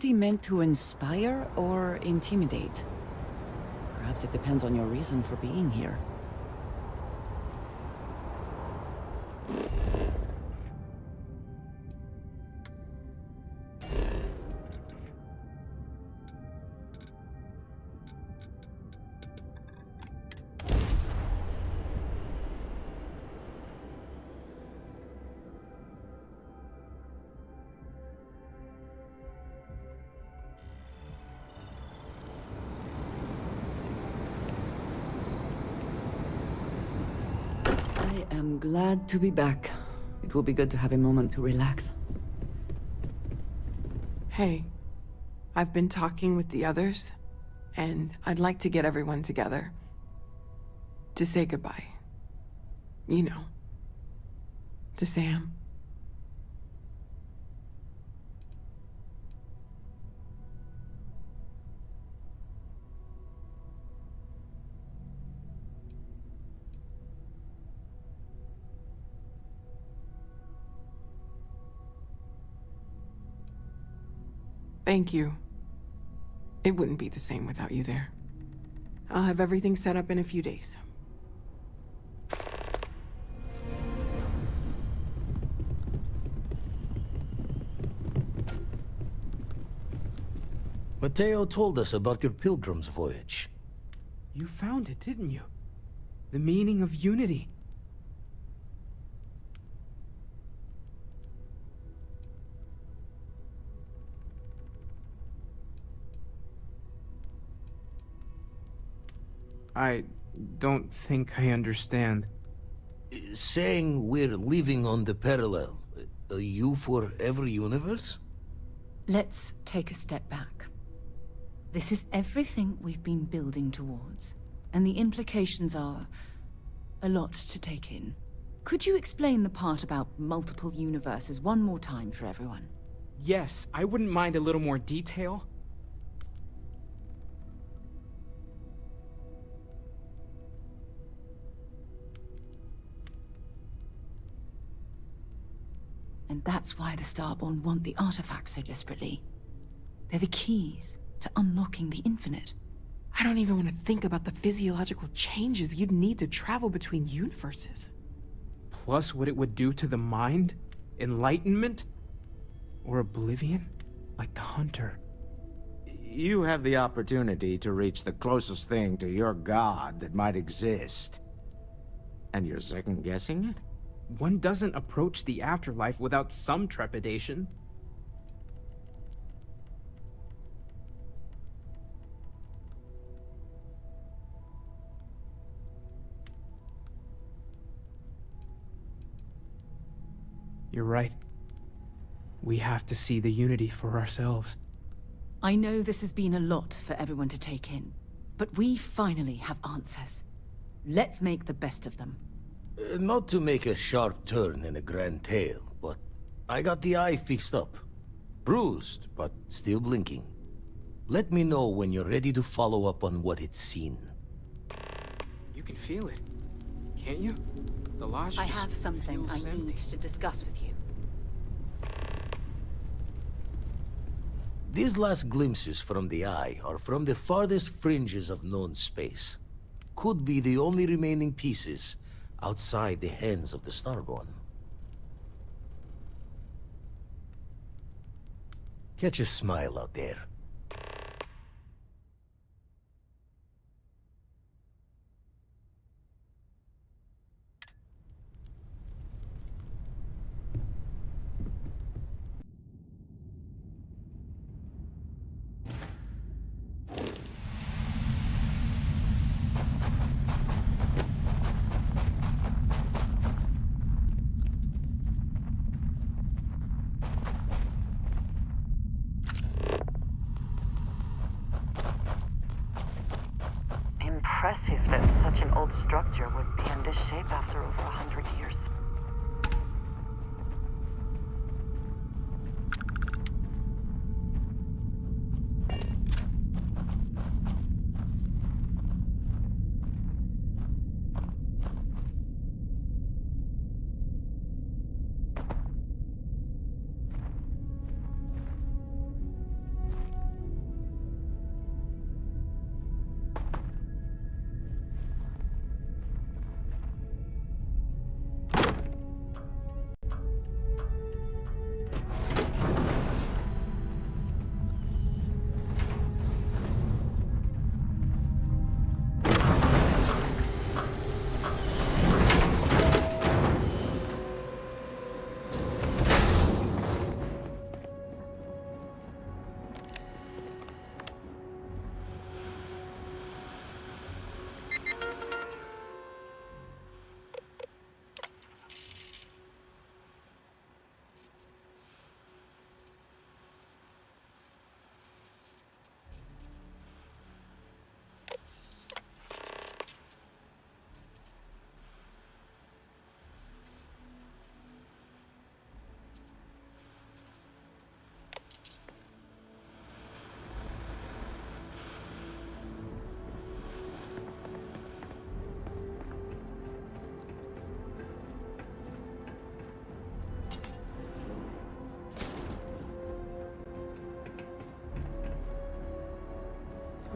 beauty meant to inspire or intimidate? Perhaps it depends on your reason for being here. I am glad to be back. It will be good to have a moment to relax. Hey, I've been talking with the others, and I'd like to get everyone together. To say goodbye. You know. To Sam. Thank you. It wouldn't be the same without you there. I'll have everything set up in a few days. Mateo told us about your pilgrim's voyage. You found it, didn't you? The meaning of unity. I don't think I understand. Saying we're living on the parallel, a you for every universe? Let's take a step back. This is everything we've been building towards, and the implications are a lot to take in. Could you explain the part about multiple universes one more time for everyone? Yes, I wouldn't mind a little more detail. And that's why the Starborn want the artifacts so desperately. They're the keys to unlocking the infinite. I don't even want to think about the physiological changes you'd need to travel between universes. Plus what it would do to the mind? Enlightenment? Or oblivion? Like the Hunter. You have the opportunity to reach the closest thing to your god that might exist. And you're second-guessing it? One doesn't approach the afterlife without some trepidation. You're right. We have to see the unity for ourselves. I know this has been a lot for everyone to take in, but we finally have answers. Let's make the best of them. Not to make a sharp turn in a grand tale, but I got the eye fixed up. Bruised, but still blinking. Let me know when you're ready to follow up on what it's seen. You can feel it, can't you? The lodge I just have something feels I need empty. to discuss with you. These last glimpses from the eye are from the farthest fringes of known space. Could be the only remaining pieces outside the hands of the Starborn. Catch a smile out there. Impressive that such an old structure would be in this shape after over 100 years.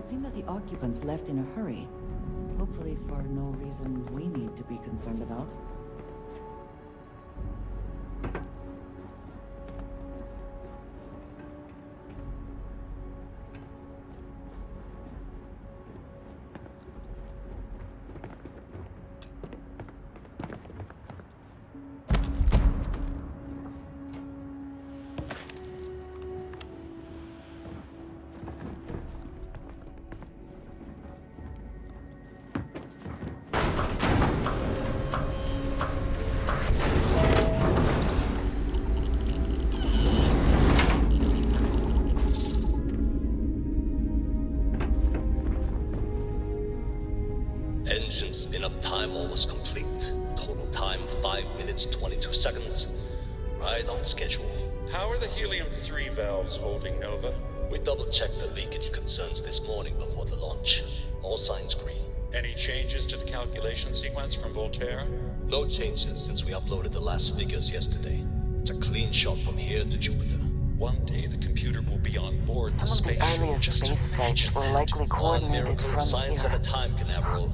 would seem that the occupants left in a hurry. Hopefully for no reason we need to be concerned about. Engine spin-up time almost complete. Total time 5 minutes 22 seconds. Right on schedule. How are the helium-3 valves holding, Nova? We double-checked the leakage concerns this morning before the launch. All signs green. Any changes to the calculation sequence from Voltaire? No changes since we uploaded the last figures yesterday. It's a clean shot from here to Jupiter. One day the computer will be on board the Some of the spaceship. earliest Just space flights imagine were that. likely One coordinated miracle from of science here. at a time, Canaveral.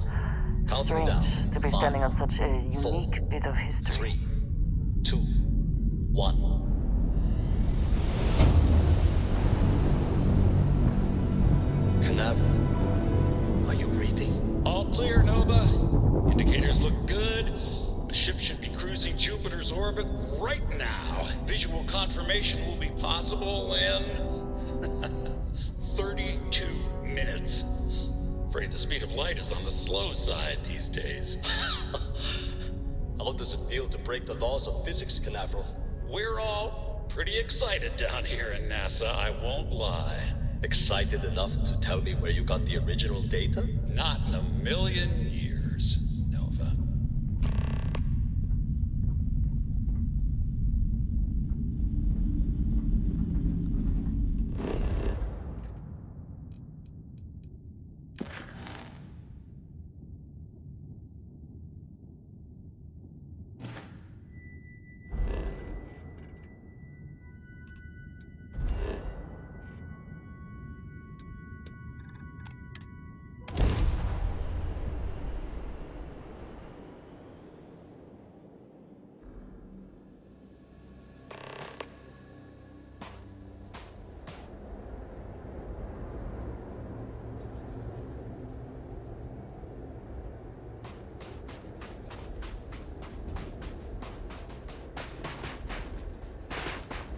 Counting Strange down. to be standing on such a four, unique bit of history. 3, 2, 1. Canaveral, are you reading? All clear, Nova. Indicators look good. The ship should be cruising Jupiter's orbit right now. Visual confirmation will be possible in 32 minutes. Afraid the speed of light is on the slow side these days. How does it feel to break the laws of physics, Canaveral? We're all pretty excited down here in NASA, I won't lie. Excited enough to tell me where you got the original data? Not in a million years, Nova.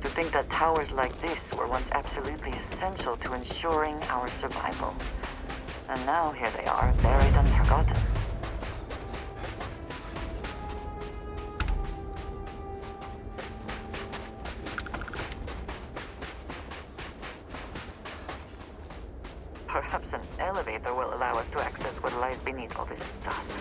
To think that towers like this were once absolutely essential to ensuring our survival. And now here they are, buried and forgotten. Perhaps an elevator will allow us to access what lies beneath all this dust.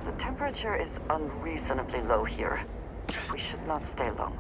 The temperature is unreasonably low here. We should not stay long.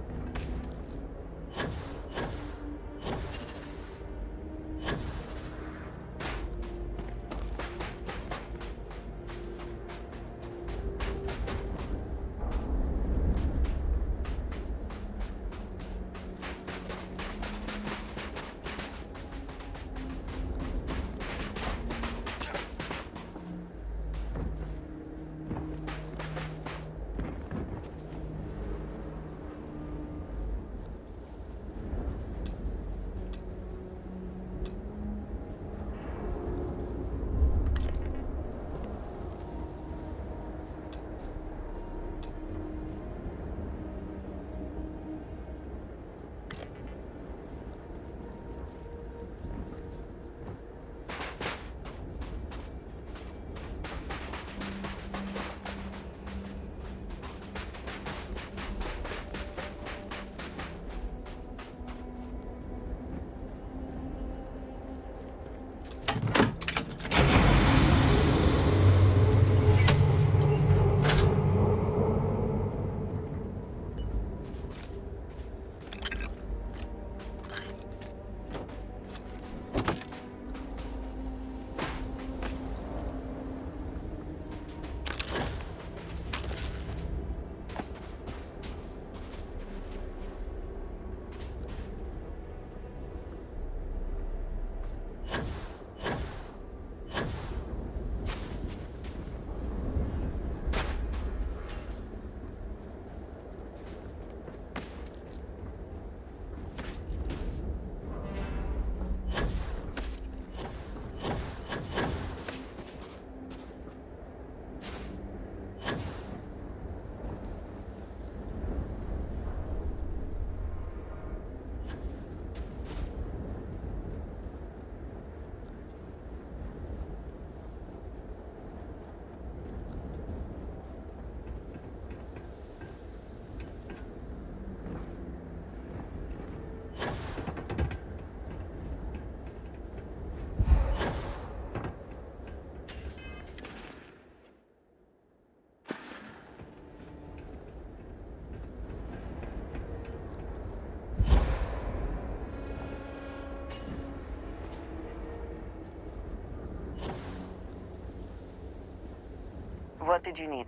did you need?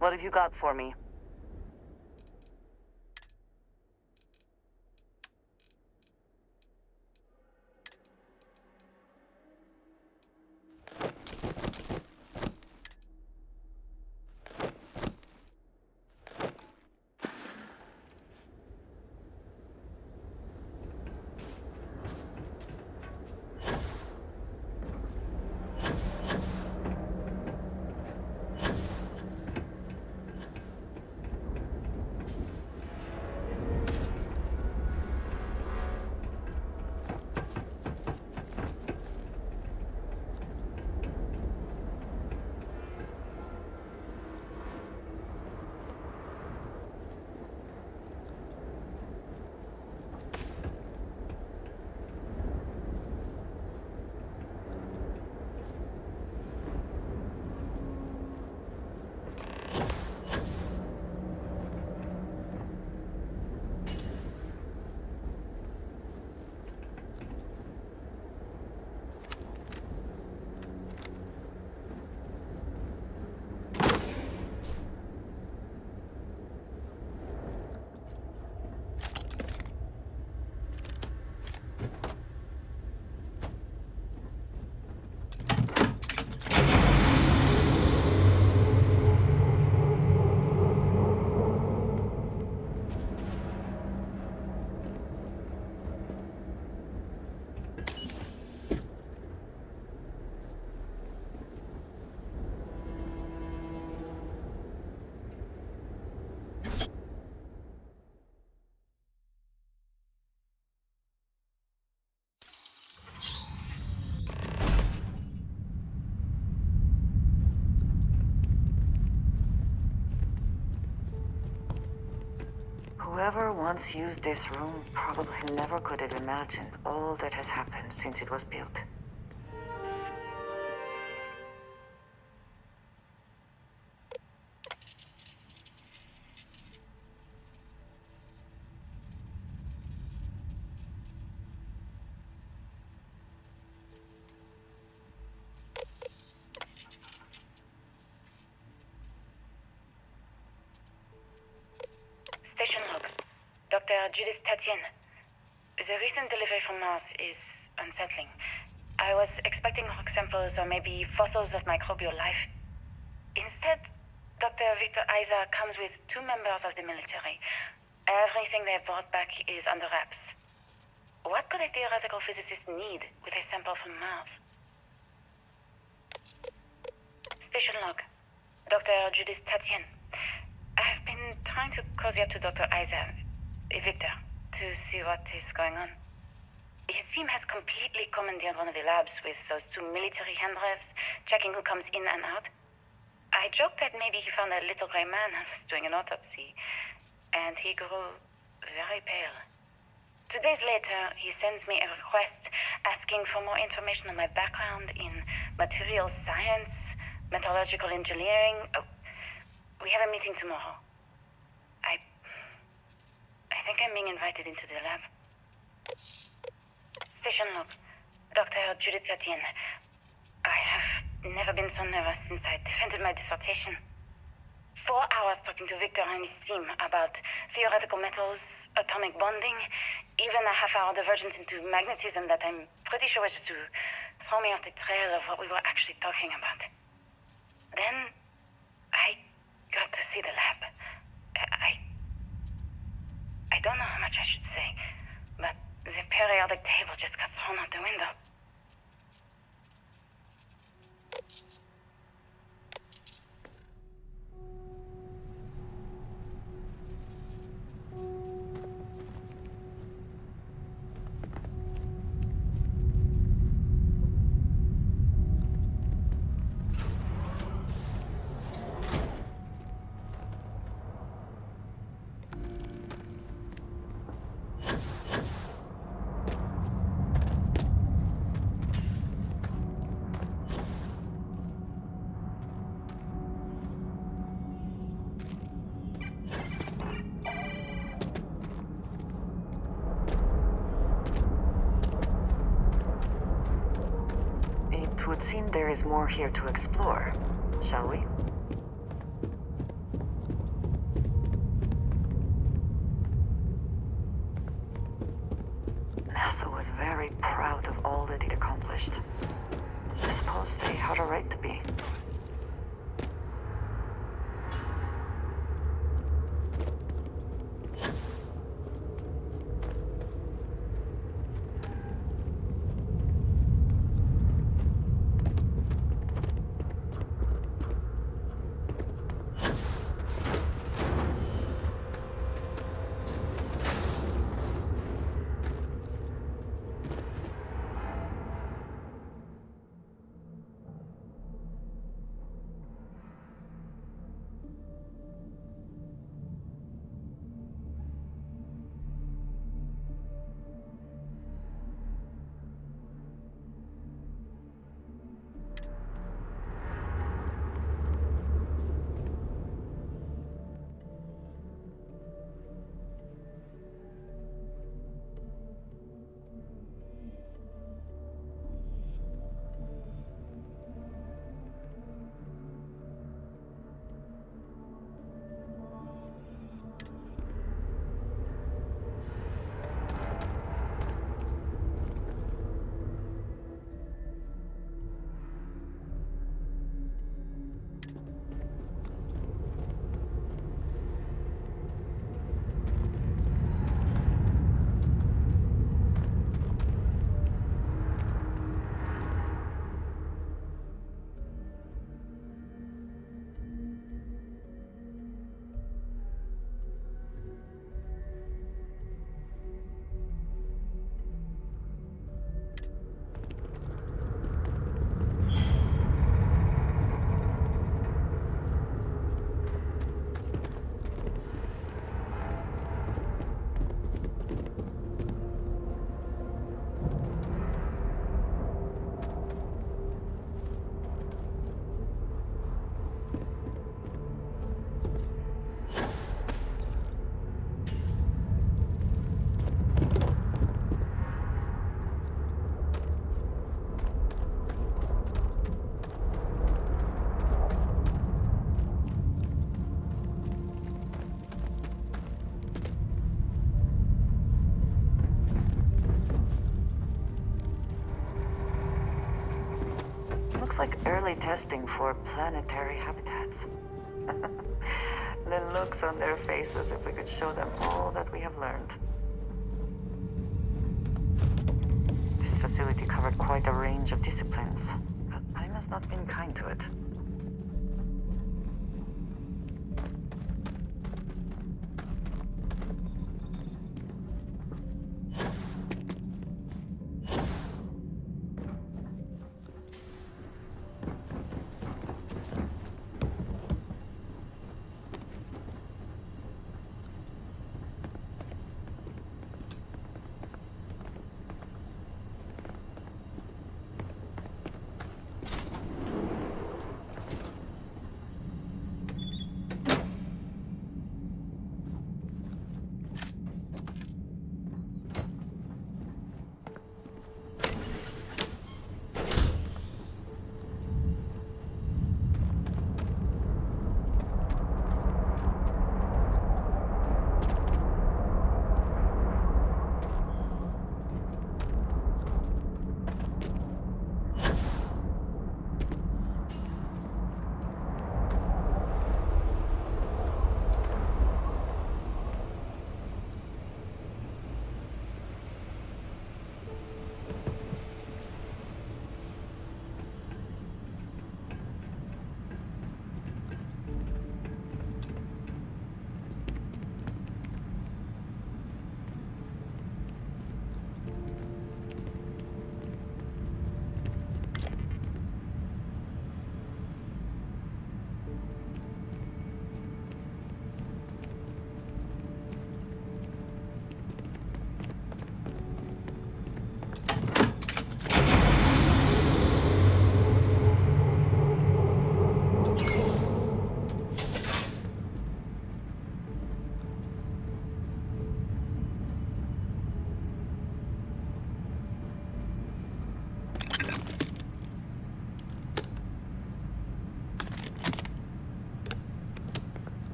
What have you got for me? Whoever once used this room probably never could have imagined all that has happened since it was built. Station log. Dr. Judith Tatian. The recent delivery from Mars is unsettling. I was expecting rock samples or maybe fossils of microbial life. Instead, Dr. Victor Isa comes with 2 members of the military. Everything they brought back is under wraps. What could a theoretical physicist need with a sample from Mars? Station log. Dr. Judith Tatian. I've been trying to cozy up to Dr. Isa, Victor, to see what is going on. His team has completely commandeered one of the labs with those 2 military handlers, checking who comes in and out. I joked that maybe he found a little gray man and was doing an autopsy, and he grew very pale. 2 days later, he sends me a request asking for more information on my background in material science, metallurgical engineering. We have a meeting tomorrow. I think I'm being invited into the lab. Station log. Dr. Judith Tatian. I have never been so nervous since I defended my dissertation. 4 hours talking to Victor and his team about theoretical metals, atomic bonding, even a half-hour divergence into magnetism that I'm pretty sure was to throw me off the trail of what we were actually talking about. Then, I got to see the lab. I don't know how much I should say, but the periodic table just got thrown out the window. It would seem there is more here to explore. shall we? NASA was very proud of all that it accomplished. I suppose they had a right to be. Looks like early testing for planetary habitats. The looks on their faces if we could show them all that we have learned. This facility covered quite a range of disciplines, but I must not have been kind to it.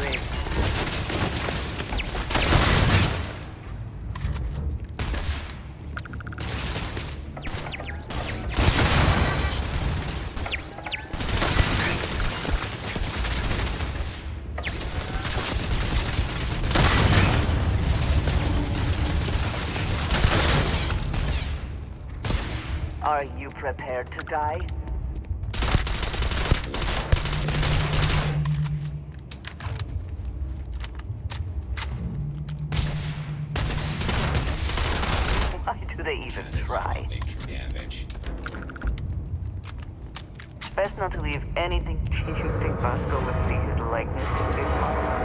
grave. Are you prepared to die? Why do they even try? Damage. Best not to leave anything. Do you think Vasco would see his likeness in this one?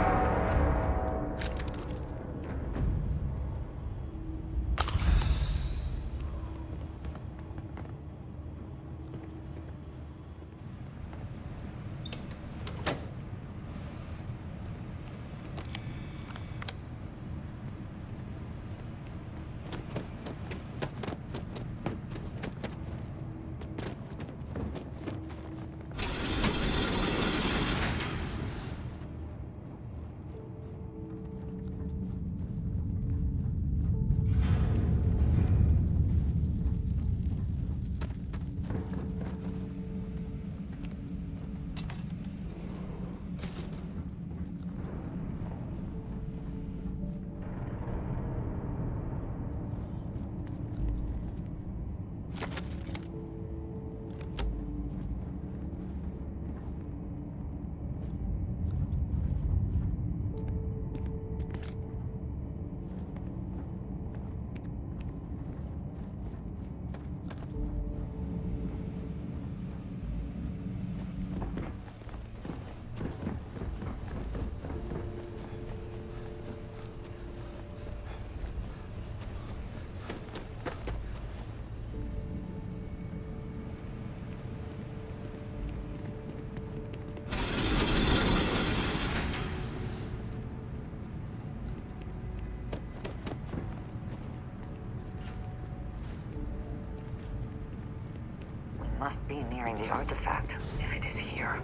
Must be nearing the artifact. If it is here,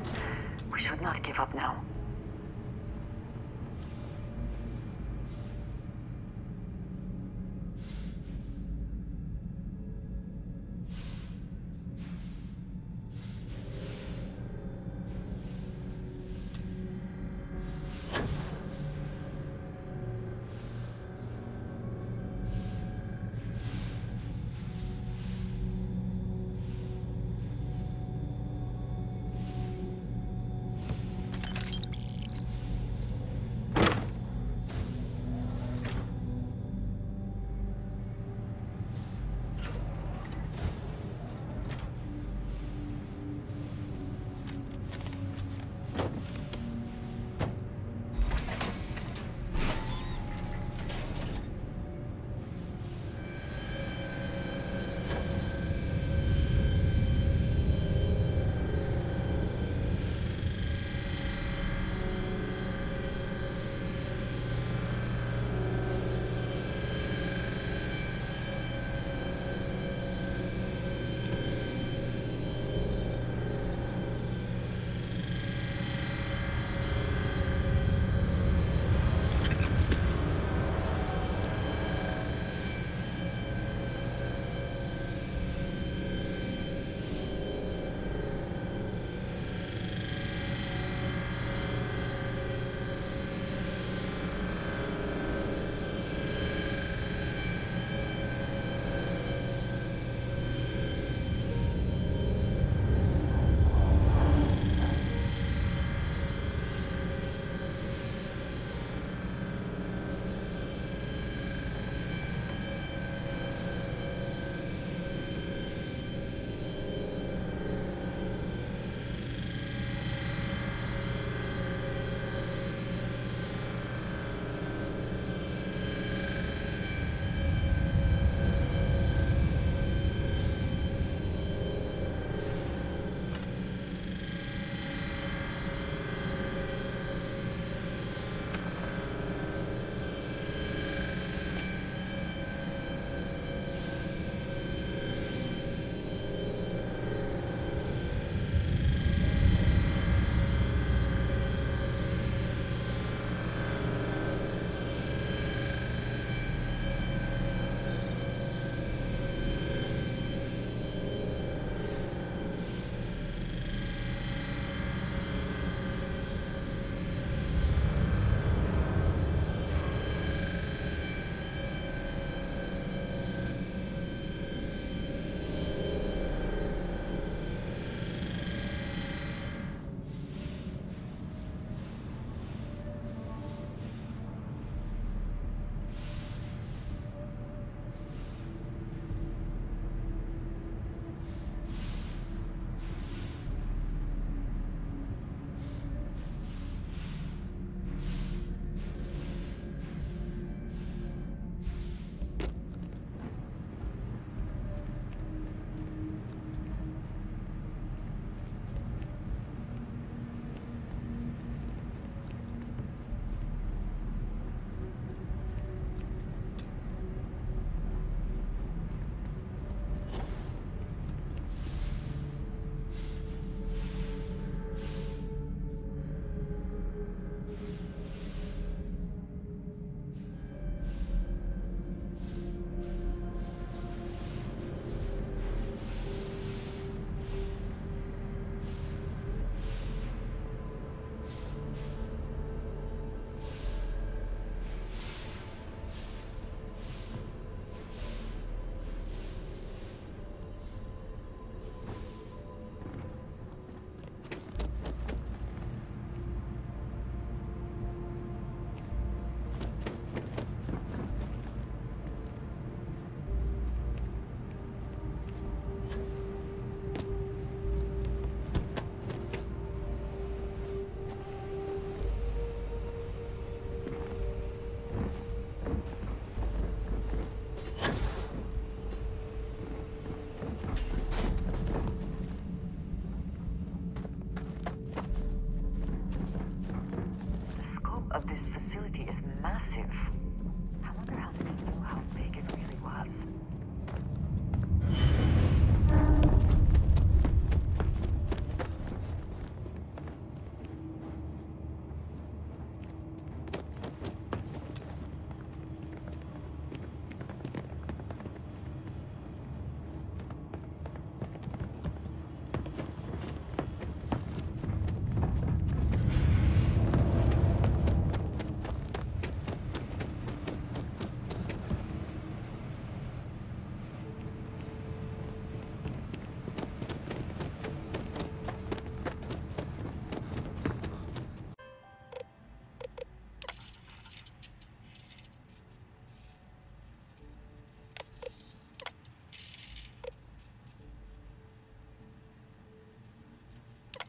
we should not give up now.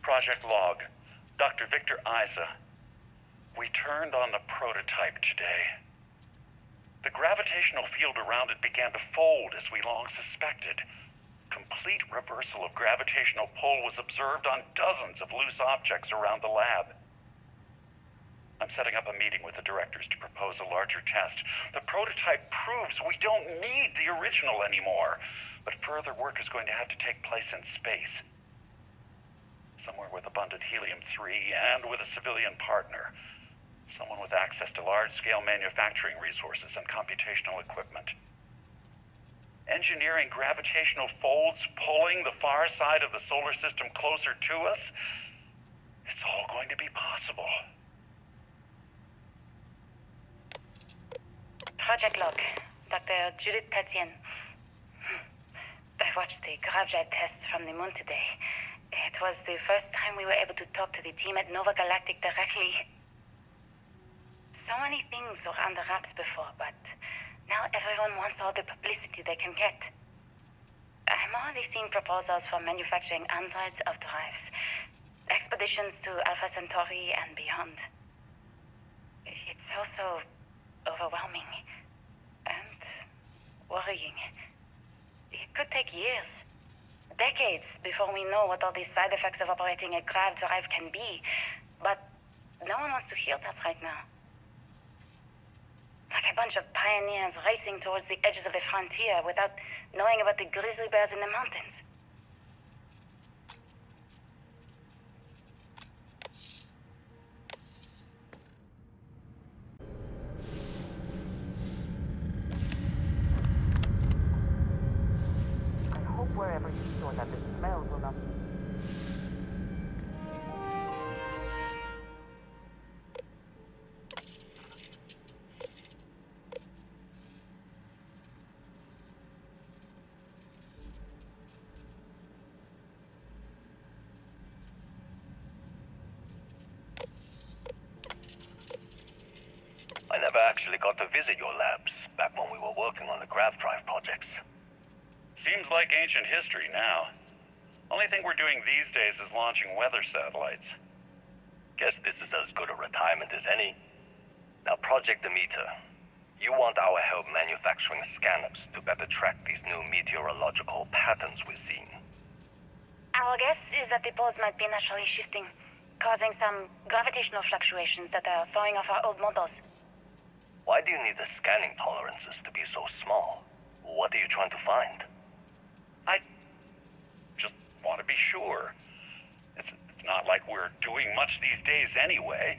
Project Log, Dr. Victor Isa. We turned on the prototype today. The gravitational field around it began to fold as we long suspected. Complete reversal of gravitational pull was observed on dozens of loose objects around the lab. I'm setting up a meeting with the directors to propose a larger test. The prototype proves we don't need the original anymore, but further work is going to have to take place in space. Somewhere with abundant helium-3 and with a civilian partner. Someone with access to large-scale manufacturing resources and computational equipment. Engineering gravitational folds pulling the far side of the solar system closer to us, it's all going to be possible. Project Log, Dr. Judith Pt14. I watched the gravjet tests from the moon today. It was the first time we were able to talk to the team at Nova Galactic directly. So many things were under wraps before, but now everyone wants all the publicity they can get. I'm already seeing proposals for manufacturing androids of drives, expeditions to Alpha Centauri and beyond. It's also overwhelming and worrying. It could take years, decades, before we know what all the side effects of operating a grav drive can be, but no one wants to hear that right now. Like a bunch of pioneers racing towards the edges of the frontier without knowing about the grizzly bears in the mountains. I hope wherever you store that the smell will not... I never actually got to visit your labs back when we were working on the grav drive projects. Seems like ancient history now. Only thing we're doing these days is launching weather satellites. Guess this is as good a retirement as any. Now, Project Demeter, you want our help manufacturing scanners to better track these new meteorological patterns we're seeing. Our guess is that the poles might be naturally shifting, causing some gravitational fluctuations that are throwing off our old models. Why do you need the scanning tolerances to be so small? What are you trying to find? I just want to be sure. It's not like we're doing much these days anyway.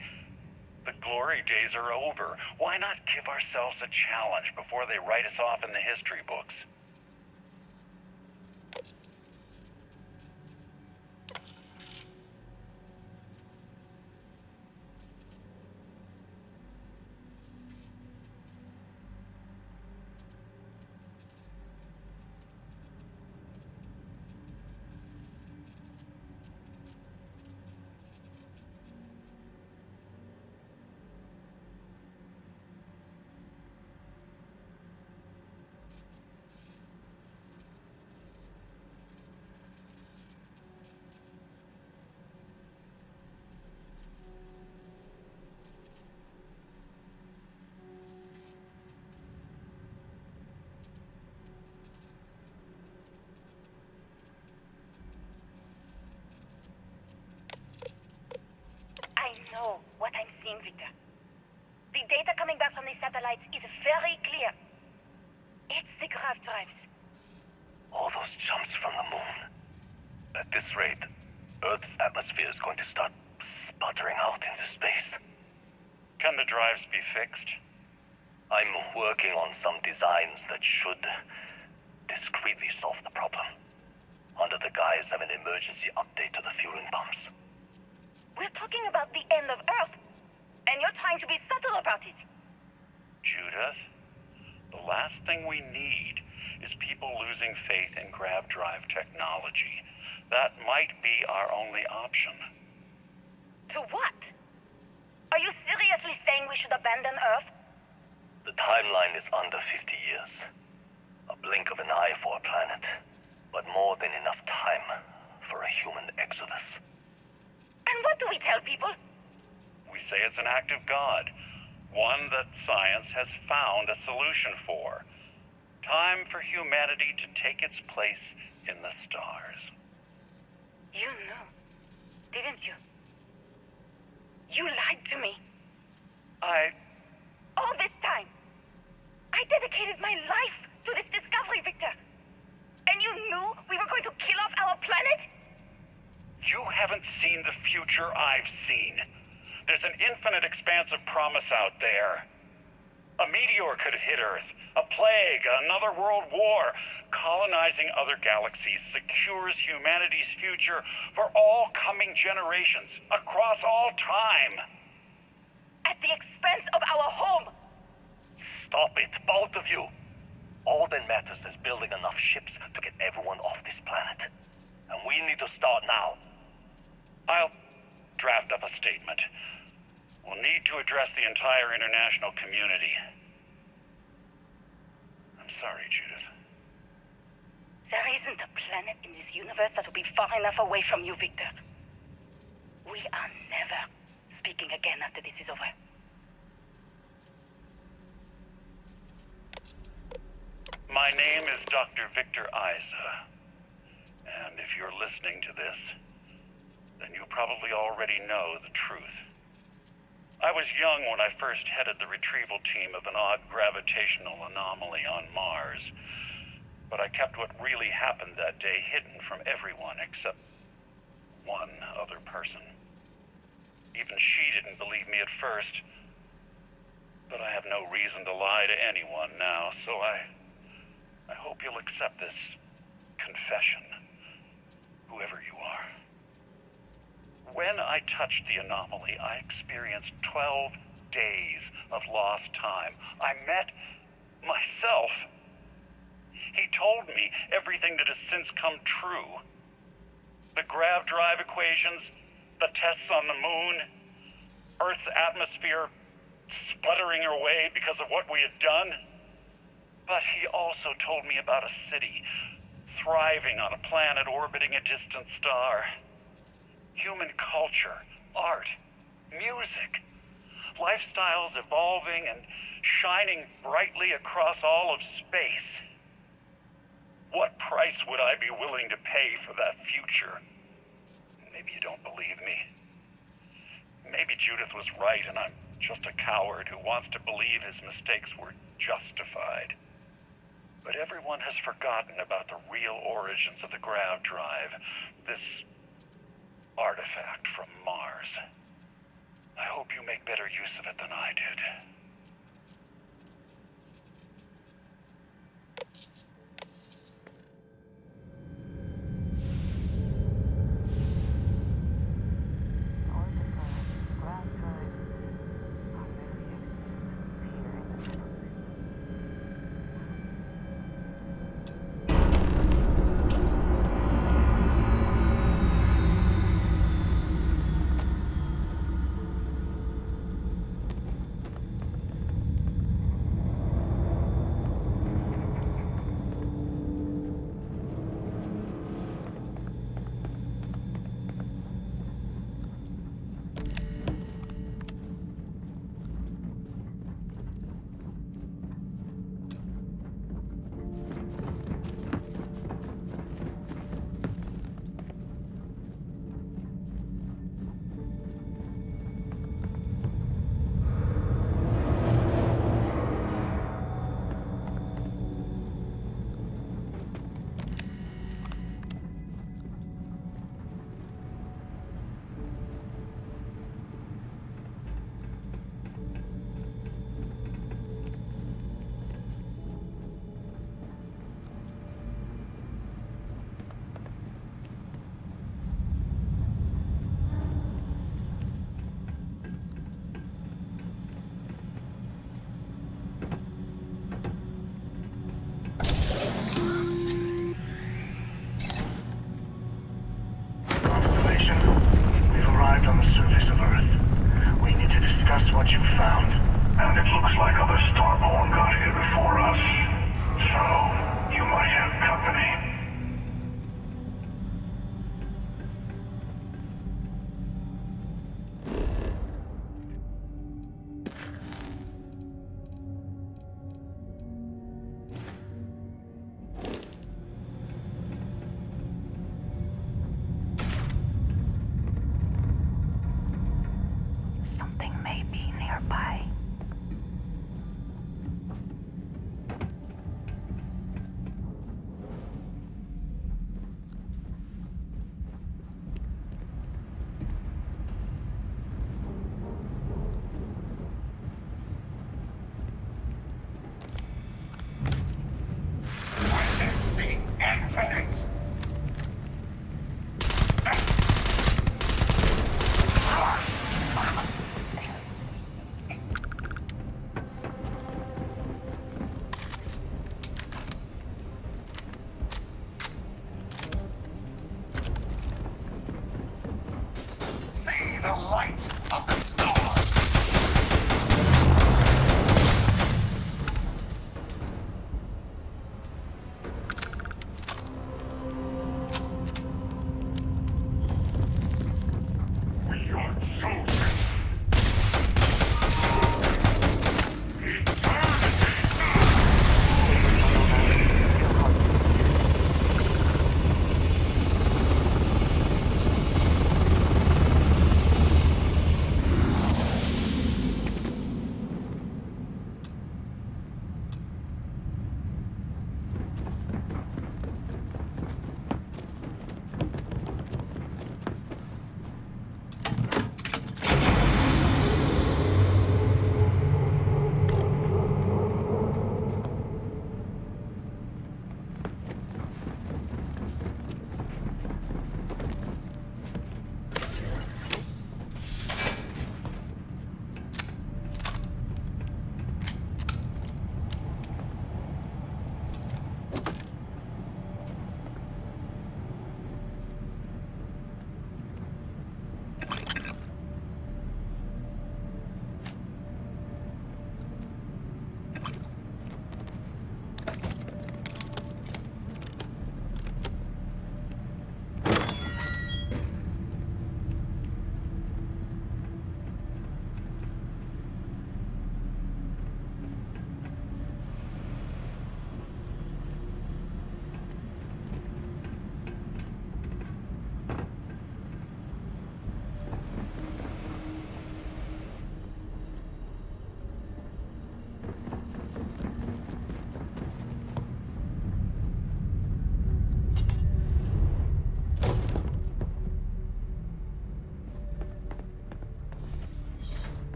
The glory days are over. Why not give ourselves a challenge before they write us off in the history books? I know what I'm seeing, Victor. The data coming back from the satellites is very clear. It's the grav drives. All those jumps from the moon. At this rate, Earth's atmosphere is going to start sputtering out into space. Can the drives be fixed? I'm working on some designs that should discreetly solve the problem, under the guise of an emergency update to the fueling pumps. We're talking about the end of Earth, and you're trying to be subtle about it. Judith, the last thing we need is people losing faith in grav drive technology. That might be our only option. To what? Are you seriously saying we should abandon Earth? The timeline is under 50 years. A blink of an eye for a planet, but more than enough time for a human exodus. What do we tell people? We say it's an act of God, one that science has found a solution for. Time for humanity to take its place in the stars. You knew, didn't you? You lied to me. All this time, I dedicated my life to this discovery, Victor. And you knew we were going to kill off our planet? You haven't seen the future I've seen. There's an infinite expanse of promise out there. A meteor could hit Earth, a plague, another world war. Colonizing other galaxies secures humanity's future for all coming generations, across all time. At the expense of our home. Stop it, both of you. All that matters is building enough ships to get everyone off this planet. And we need to start now. I'll draft up a statement. We'll need to address the entire international community. I'm sorry, Judith. There isn't a planet in this universe that will be far enough away from you, Victor. We are never speaking again after this is over. My name is Dr. Victor Isa. And if you're listening to this, then you probably already know the truth. I was young when I first headed the retrieval team of an odd gravitational anomaly on Mars. But I kept what really happened that day hidden from everyone except one other person. Even she didn't believe me at first. But I have no reason to lie to anyone now, so I hope you'll accept this confession, whoever you are. When I touched the anomaly, I experienced 12 days of lost time. I met myself. He told me everything that has since come true. The grav drive equations, the tests on the moon, Earth's atmosphere sputtering away because of what we had done. But he also told me about a city thriving on a planet orbiting a distant star. Human culture, art, music, lifestyles evolving and shining brightly across all of space. What price would I be willing to pay for that future? Maybe you don't believe me. Maybe Judith was right and I'm just a coward who wants to believe his mistakes were justified. But everyone has forgotten about the real origins of the grav drive, this artifact from Mars. I hope you make better use of it than I did. Constellation, we've arrived on the surface of Earth. We need to discuss what you found. And it looks like other Starborn got here before us. So, you might have company. nearby. See the light of the stars! We are chosen!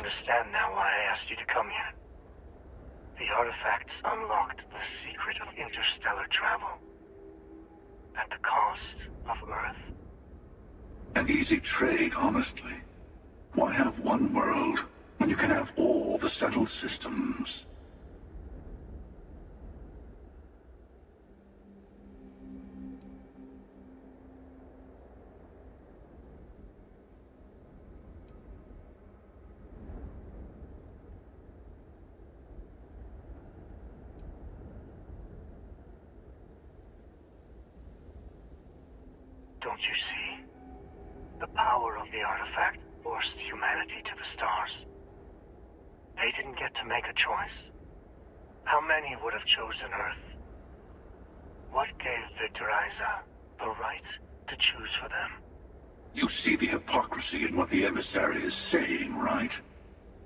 understand now why I asked you to come here. The artifacts unlocked the secret of interstellar travel. At the cost of Earth. An easy trade, honestly. Why have one world when you can have all the settled systems? Don't you see? The power of the artifact forced humanity to the stars. They didn't get to make a choice. How many would have chosen Earth? What gave Victor Isa the right to choose for them? You see the hypocrisy in what the emissary is saying, right?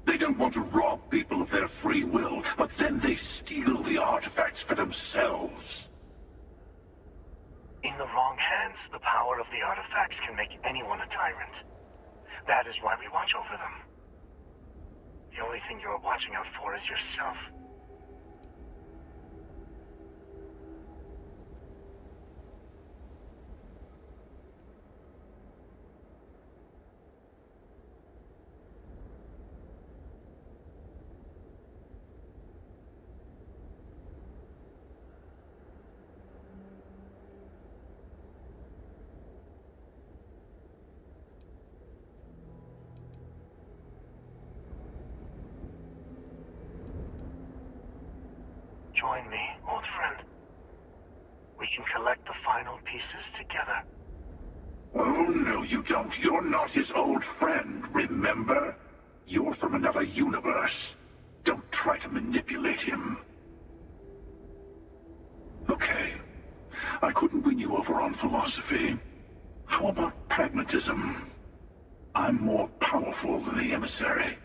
They don't want to rob people of their free will, but then they steal the artifacts for themselves. In the wrong hands, the power of the artifacts can make anyone a tyrant. That is why we watch over them. The only thing you're watching out for is yourself. Join me, old friend. We can collect the final pieces together. Oh, no, you don't. You're not his old friend, remember? You're from another universe. Don't try to manipulate him. Okay. I couldn't win you over on philosophy. How about pragmatism? I'm more powerful than the emissary.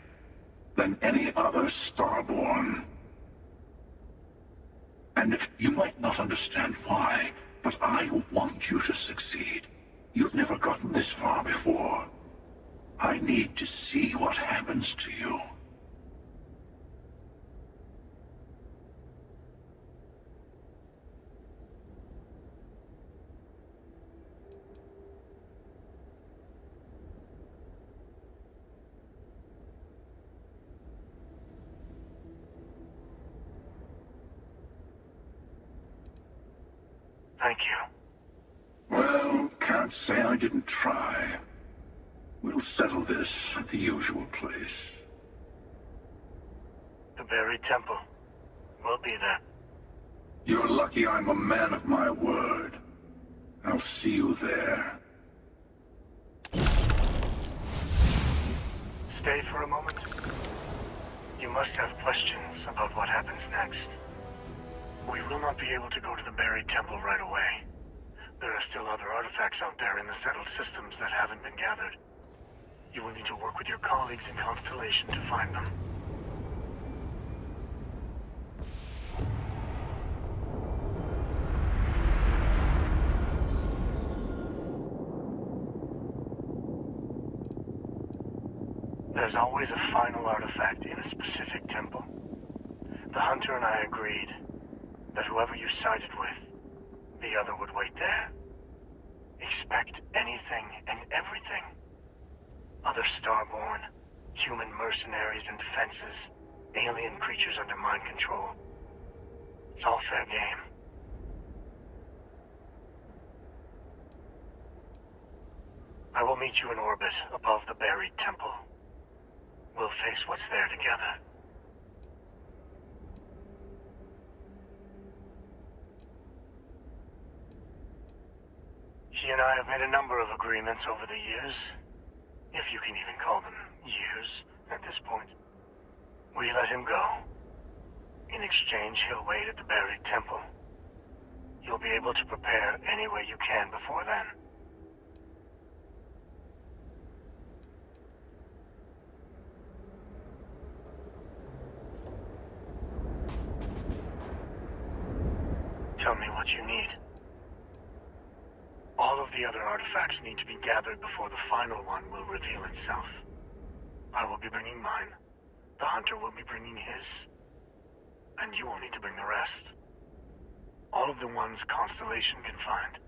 Than any other starborn. And you might not understand why, but I want you to succeed. You've never gotten this far before. I need to see what happens to you. Thank you. Well, can't say I didn't try. We'll settle this at the usual place. The buried temple. We'll be there. You're lucky I'm a man of my word. I'll see you there. Stay for a moment. You must have questions about what happens next. We will not be able to go to the buried temple right away. There are still other artifacts out there in the settled systems that haven't been gathered. You will need to work with your colleagues in Constellation to find them. There's always a final artifact in a specific temple. The hunter and I agreed that whoever you sided with, the other would wait there. Expect anything and everything. Other starborn, human mercenaries and defenses, alien creatures under mind control. It's all fair game. I will meet you in orbit above the buried temple. We'll face what's there together. He and I have made a number of agreements over the years, if you can even call them years at this point. We let him go. In exchange, he'll wait at the buried temple. You'll be able to prepare any way you can before then. Tell me what you need. All of the other artifacts need to be gathered before the final one will reveal itself. I will be bringing mine. The Hunter will be bringing his, and you will need to bring the rest. All of the ones Constellation can find.